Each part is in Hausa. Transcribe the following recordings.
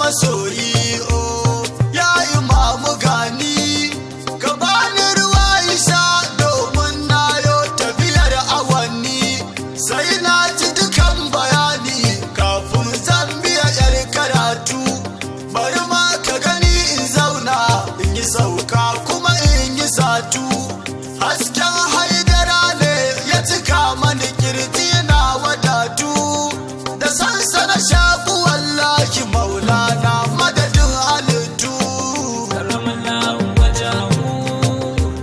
masoyi o ya imamu gani ka bani ruwa isa domin na yo tafiyar awanni sai na ji dukan bayani kafin zan biya yar karatu bari ma ka gani in zauna in yi sauka kuma in yi satu hasken haidara ne ya cika mani kirji na wadatu da sansana shaku wallahi maulana madadin halittu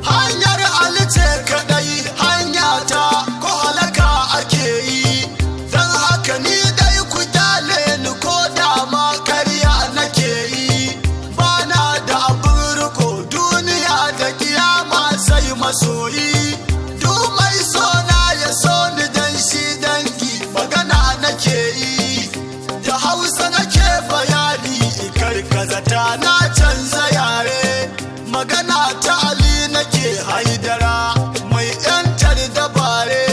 hanyar alice kadai hanya ta ko halaka ake yi don haka ni dai ku kyale ni ko da ma karya nake yi bana da abin riko duniya da kiyama sai masoyi duk mai sona ya so ni dan shi dangi magana nake yi da hausa nake bayani karkazata na canza yare magana ta ali nake haidara mai yantar dabare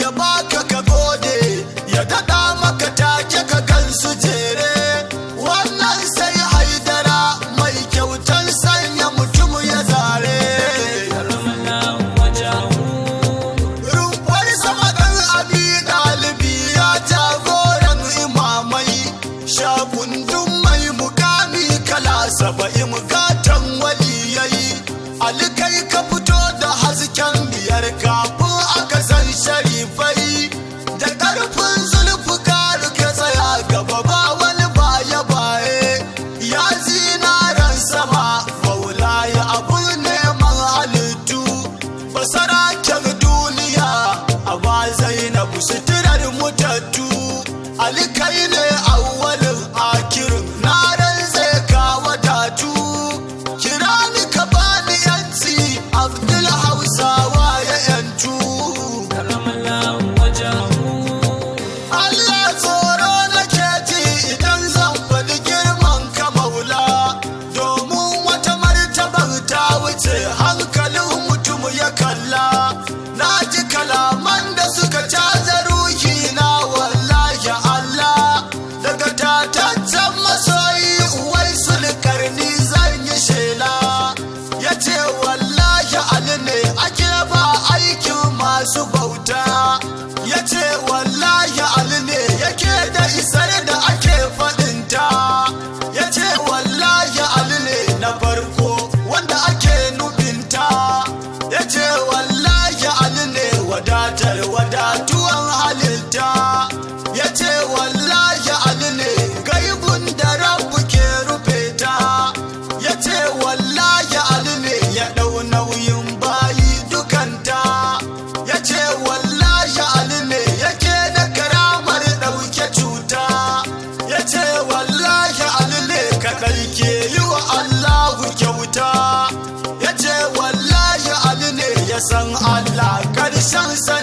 ya baka ka gode ya dada maka take ka gansu jere wannan sai haidara mai kyautan sanya mutum ya zare rumfar sama dan abi dalibi ya jagoran imamai shakundun mai mukami kala 70 gatan waliyai alikai ka fito da hasken biyar kafin aka san sharifai da ƙarfin zulfukar ka tsaya gaba ba wani baya baye ya zinaran sama maulaya abun neman halittu basaraken duniya a ba zainabu suturar mutattu alikai ne awwalin akirin na ranze ka wadatu kira ni ka bani yanci abdul hausawa ya yantu Allah tsoro nake ji idan zan faɗi girman ka maula domin wata martabar ta wuce hankalin mutum ya kalla na ji kalaman da suka caza ruhi na wallahi Allah daga tataccen masoyi uwai sulkarni zan yi shela ya ce wallahi Ali ne ake ba aikin masu bauta ya ce wallahi Ali ne yake da isar da ake faɗinta ya ce wallahi Ali ne na farko wanda ake nufinta ya ce wallahi Ali ne wadatar wadatuwan halitta ya ce wallahi Ali ne gaibun da rabu ke rufe ta ya ce wallahi Ali ne ya ɗau nauyin bayi dukanta ya ce wallahi Ali ne yake da karamar ɗauke cuta ya ce wallahi Ali ne kaɗai ke yi wa Allahu kyauta ya ce wallahi Ali ne ya san Allah ƙarshen sa